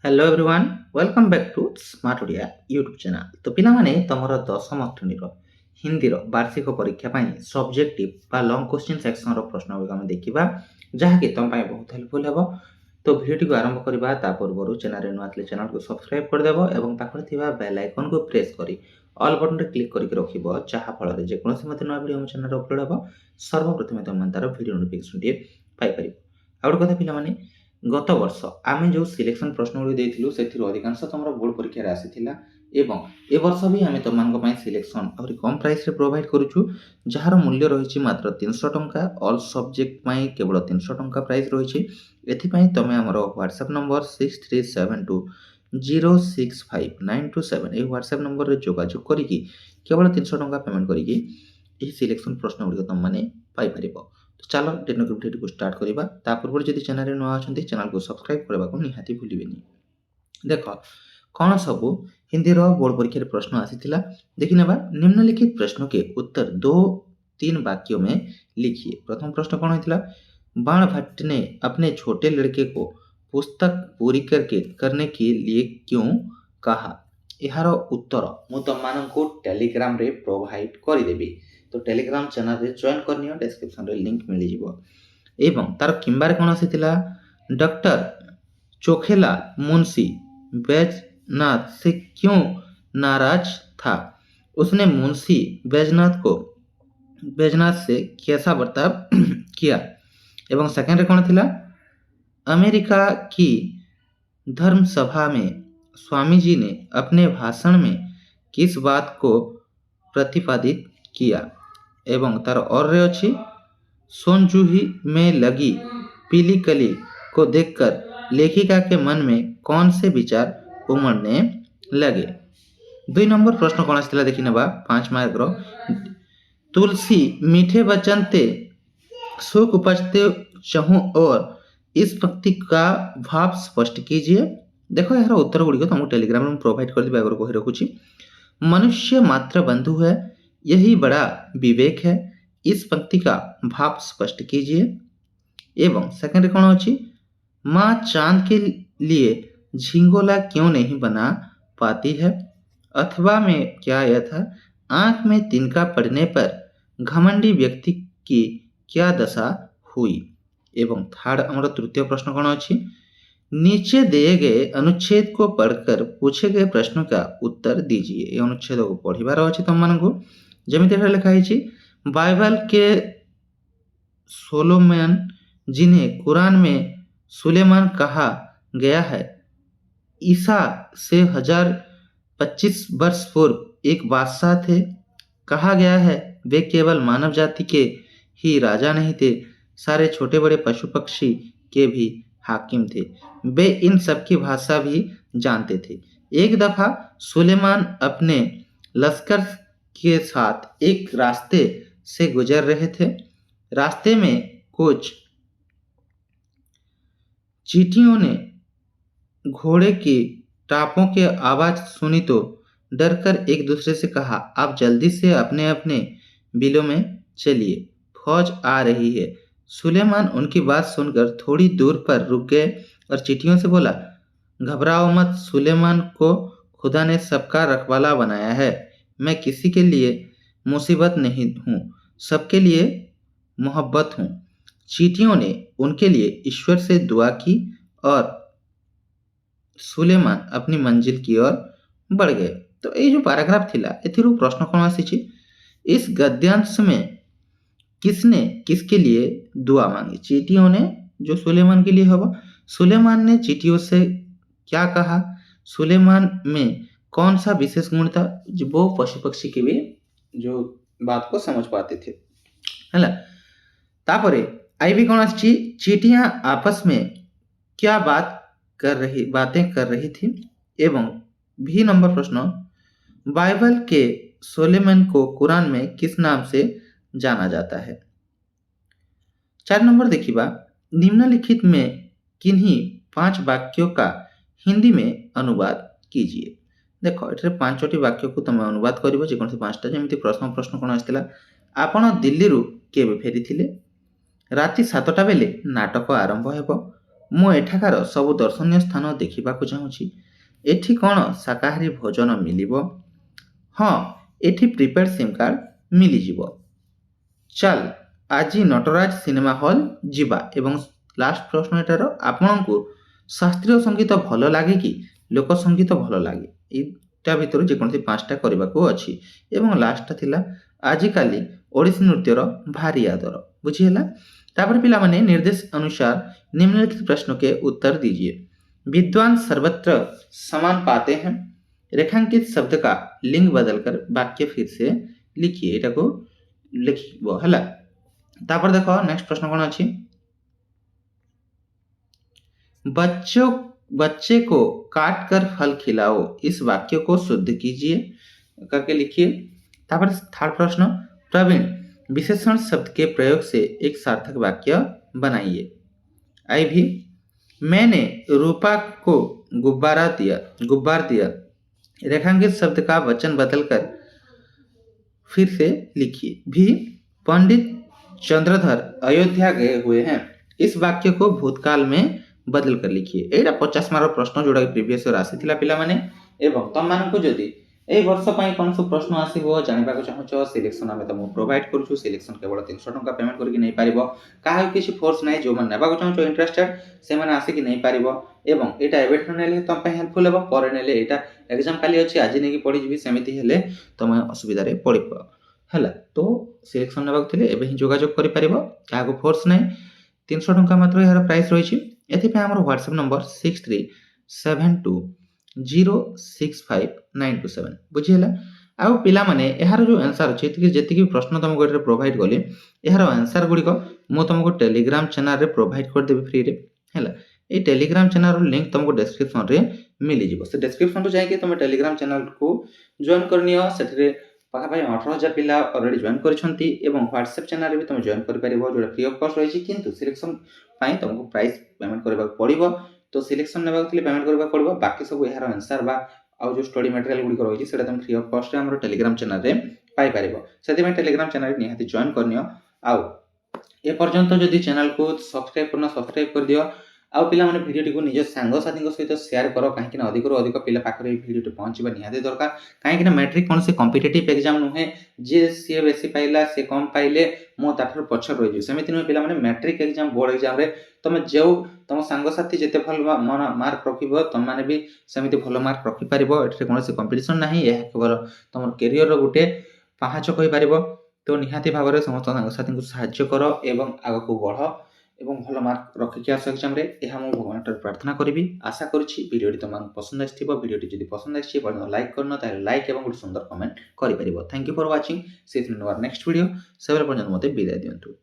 Hello everyone welcome back to smart Odia YouTube channel. तो पिलामाने तमर दशम श्रेणीर हिंदी वार्षिक परीक्षा पाई सब्जेक्टिव बा लॉन्ग क्वेश्चन सेक्शन रो प्रश्न गुड़िक आम देखा जहाँकि तुम बहुत हेल्पफुल हे। तो भिडियो टी आरंभ करबा ता पूर्व चैनल नुआ चैनल को सब्सक्राइब करदेव और पाखे बेल आइकन को प्रेस कर ऑल बटन रे क्लिक करके रखिबो जहाँ फल जेकोसी मते नुआ वीडियो हम चैनल अपलोड हो सर्वप्रथम तुम तार video notification T pi परिबो। Out कथा पिलामाने गत वर्ष आम जो सिलेक्शन प्रश्न गुड़ी देथिलु सेथिरु अधिकांश तुमर बोर्ड परीक्षा रे आसीथिला एवं ए वर्ष भी आम तुमको सिलेक्शन और कम प्राइस रे प्रोवाइड करूछु जार मूल्य रही मात्र 300 टंका ऑल सब्जेक्ट में केवल 300 टंका प्राइस रही। एथिपाई तुम आमर व्हाट्सएप नंबर 6372065927 ये व्हाट्सएप नंबर रे जोगाजोग करिकी केवल 300 टंका पेमेंट करिकी सिलेक्शन प्रश्न गुड़ी तुम मैंने पाइपर। तो चलो डेनो वीडियो को स्टार्ट करबा ता पूर्व जदि चैनल नुआ अछंती चैनल को सब्सक्राइब करबा को निहाती भूलिबेनी। देखो कौन सब हिंदी रो बोर्ड परीक्षा प्रश्न आसीथिला देखि नेबा। निम्नलिखित प्रश्नों के उत्तर 2-3 वाक्यों में लिखिए। प्रथम प्रश्न कौन होइतिला, बाण भट्ट ने अपने छोटे लड़के को पुस्तक पूरी करने के लिए क्यों कहा। यार उत्तर मु तुमको टेलीग्राम रे प्रोवाइड कर देबी। तो टेलीग्राम चैनल रे जॉइन करनियो डिस्क्रिप्शन रे लिंक मिल जिवो। एवं तार किंबार कोन आसीतिला, डॉक्टर चोखेला मुंशी बैजनाथ से क्यों नाराज था। उसने मुंशी बैजनाथ से कैसा बर्ताव किया। एवं सेकंड रे कोन थिला, अमेरिका की धर्म सभा में स्वामी जी ने अपने भाषण में किस बात को प्रतिपादित किया। एवं तार और रे अछि, सोनजूही में लगी पीली कली को देखकर लेखिका के मन में कौन से विचार उमड़ने लगे। 2 नंबर प्रश्न कौन आसला देखि नेबा 5 मार्क रो, तुलसी मीठे वचन ते सुख उपजते चाहूं और इस पंक्ति का भाव स्पष्ट कीजिए। देखो यार उत्तर गुड़ी तुमको टेलीग्राम में प्रोवाइड कर दिबा कहि रखुची। मनुष्य मात्र बंधु है, यही बड़ा विवेक है, इस पंक्ति का भाव स्पष्ट कीजिए। एवं सेकंड कौन अच्छी, माँ चांद के लिए झिंगोला क्यों नहीं बना पाती है। अथवा में क्या यह था, आंख में तिनका पड़ने पर घमंडी व्यक्ति की क्या दशा हुई। एवं थर्ड हमारा तृतीय प्रश्न कौन अच्छी, नीचे दिए गए अनुच्छेद को पढ़कर पूछे गए प्रश्नों का उत्तर दीजिए। ये अनुच्छेद को पढ़िबार अच्छी तुम मानू जमी लिखा है, बाइबल के सोलोमन जिन्हें कुरान में सुलेमान कहा गया है, ईसा से 1025 वर्ष पूर्व एक बादशाह थे। कहा गया है वे केवल मानव जाति के ही राजा नहीं थे, सारे छोटे बड़े पशु पक्षी के भी हाकिम थे। वे इन सब की भाषा भी जानते थे। एक दफा सुलेमान अपने लश्कर के साथ एक रास्ते से गुजर रहे थे। रास्ते में कुछ चींटियों ने घोड़े की टापों की आवाज सुनी तो डरकर एक दूसरे से कहा, आप जल्दी से अपने अपने बिलों में चलिए, फौज आ रही है। सुलेमान उनकी बात सुनकर थोड़ी दूर पर रुक गए और चींटियों से बोला, घबराओ मत, सुलेमान को खुदा ने सबका रखवाला बनाया है। मैं किसी के लिए मुसीबत नहीं हूँ, सबके लिए मोहब्बत हूँ। चींटियों ने उनके लिए ईश्वर से दुआ की और सुलेमान अपनी मंजिल की ओर बढ़ गए। तो ये जो पैराग्राफ थिला एथिरु प्रश्न कौन आसी, इस गद्यांश में किसने किसके लिए दुआ मांगी। चींटियों ने जो सुलेमान के लिए होगा, सुलेमान ने चींटियों से क्या कहा, सुलेमान में कौन सा विशेष गुण था जो वो पशु पक्षी की भी जो बात को समझ पाते थे, है ना। तापरे आई भी कौन आसी, चींटियां आपस में क्या बातें कर रही थी। एवं भी नंबर प्रश्न, बाइबल के सोलेमन को कुरान में किस नाम से जाना जाता है। 4 नंबर देखिबा, निम्नलिखित में किन्हीं 5 वाक्यों का हिंदी में अनुवाद कीजिए। देखो ये 5टी वाक्य को तुम अनुवाद कर जेकोसी 5टा जमी प्रश्न कौन आसला, आपण दिल्ली केबे फेरी थिले, राति 7टा बेले नाटक आरंभ हेब, ମୁଁ ଏଠାକାର ସବୁ ଦର୍ଶନୀୟ ସ୍ଥାନ ଦେଖିବାକୁ ଚାହୁଁଛି। ଏଠି କ'ଣ ଶାକାହାରୀ ଭୋଜନ ମିଳିବ? ହଁ, ଏଠି ପ୍ରିପେଡ୍ ସିମ୍ କାର୍ଡ଼ ମିଳିଯିବ। ଚାଲ ଆଜି ନଟରାଜ ସିନେମା ହଲ୍ ଯିବା। ଏବଂ ଲାଷ୍ଟ ପ୍ରଶ୍ନ ଏଟାର, ଆପଣଙ୍କୁ ଶାସ୍ତ୍ରୀୟ ସଙ୍ଗୀତ ଭଲ ଲାଗେ କି ଲୋକ ସଙ୍ଗୀତ ଭଲ ଲାଗେ? ଏଇଟା ଭିତରୁ ଯେକୌଣସି 5ଟା କରିବାକୁ ଅଛି। ଏବଂ ଲାଷ୍ଟଟା ଥିଲା, ଆଜିକାଲି ଓଡ଼ିଶୀ ନୃତ୍ୟର ଭାରି ଆଦର। ବୁଝିହେଲା? ତାପରେ पिलामाने निर्देश अनुसार निम्नलिखित प्रश्नों के उत्तर दीजिए। विद्वान सर्वत्र समान पाते हैं। रेखांकित शब्द का लिंग बदलकर वाक्य फिर से लिखिए। एटा को लिखिबो हला। तापर देखो नेक्स्ट प्रश्न कोन अछि? बच्चे को काट कर फल खिलाओ, इस वाक्य को शुद्ध कीजिए करके लिखिए। तापर थर्ड प्रश्न, प्रवीण विशेषण शब्द के प्रयोग से एक सार्थक वाक्य बनाइए। आई भी, मैंने रूपा को गुब्बार दिया। रेखांकित शब्द का वचन बदलकर फिर से लिखिए। भी, पंडित चंद्रधर अयोध्या गए हुए हैं, इस वाक्य को भूतकाल में बदल कर लिखिए। एटा 50 मार्क प्रश्न जोड़ा प्रीवियस ईयर आसीथिला पिला माने। एवं तम मानकु जदि एई वर्ष पई कोन सब प्रश्न आसीबो जानिबा को चाहूछ, सिलेक्शन आमे तुमको प्रोवाइड करूछु। सिलेक्शन केवल 300 टंका पेमेंट करके नहीं पारिबो। काहे किछि फोर्स नाही, जो मन नेबा को चाहूछ इंटरेस्टेड से माने आसी कि नहीं पारिबो। एवं एटा एबेठन नेले तम पे हेल्पफुल हेबो। परे नेले एटा एग्जाम काली अछि, आज नेकी पढि जिवि सेमिति हेले तम असुविधा रे पडिबो हला। तो सिलेक्शन नेबा को थिले एबे ही जोगाजोग करि पारिबो। काहे को फोर्स नाही, 300 टंका मात्र यार प्राइस रहिछि। एथि पे हमर WhatsApp नंबर 6372065927 बुझिहेला। आउ पिला माने एहार जो आंसर अछि जेतिकी प्रश्न तुमको एटा प्रोवाइड कले, एहार आंसर गुडी को मु तुमको टेलीग्राम चैनल रे प्रोवाइड कर देबी फ्री रे हैला। ए टेलीग्राम चैनल रो लिंक तुमको डिस्क्रिप्शन रे मिली जिवो। से डिस्क्रिप्शन रो जाय के तुम टेलीग्राम चैनल को जॉइन करनियो। सेठरे पाखा पाई 18000 पिला ऑलरेडी जॉइन करछंती। एवं WhatsApp चैनल रे भी तुम जॉइन कर परिबो, जोटा फ्री ऑफ कॉस्ट रहिछि। किंतु सिलेक्शन पाई तुमको प्राइस पेमेंट करबा पड़िबो। तो सिलेक्शन नेबा के पेमेंट करबा पड़िबो। बाकी सब एहार आंसर बा आउ जो स्टडी मटेरियल गुडी रहिछि सेटा तुम फ्री ऑफ कॉस्ट रे हमर टेलीग्राम चैनल रे पाई परिबो। सेति में टेलीग्राम चैनल रे निहाती जॉइन करनियो। आउ ए पर्यंत जदि चैनल को सब्सक्राइब करना सब्सक्राइब कर दियो। आउ पिला माने भिडियो को निज सांग साथी सहित शेयर करो, काहे कि अधिक रु अधिक पिला पाखरे भिडियो पहुंचबा निहाती दरकार। काहे कि मैट्रिक कोन से कॉम्पिटिटिव एग्जाम नुहे जे सी बेसी पाइला से कम पाइले मो ताठर पछर रहि जे। सेमिति नुहे पिला माने मैट्रिक एग्जाम बोर्ड एग्जाम रे तमे जेउ तम सांग साथी जेते भल मार्क रखिबो तम माने भी सेमिति भल मार्क रखि पारिबो। एठरे कोन से कॉम्पिटिशन नाही, एहा केवल तमर करियर रो गुटे पाहाच कहि पारिबो। तो निहाती भाबरे समस्त सांग साथी को सहाय्य करो एवं आगो को बढ़ो एवं भल मार्क रखिक आस एग्जाम रे। एहा मो भगवान प्रार्थना करिबी। आशा करछि वीडियोटी तुमन पसंद आछिबो। वीडियोटी जदि पसंद आछि बडन लाइक करनो, ताले लाइक एवं गुड सुंदर कमेंट करि परिबो। Thank you for watching. See you in our next video. सेवेल पर्यंत मते विदाय दियंतु।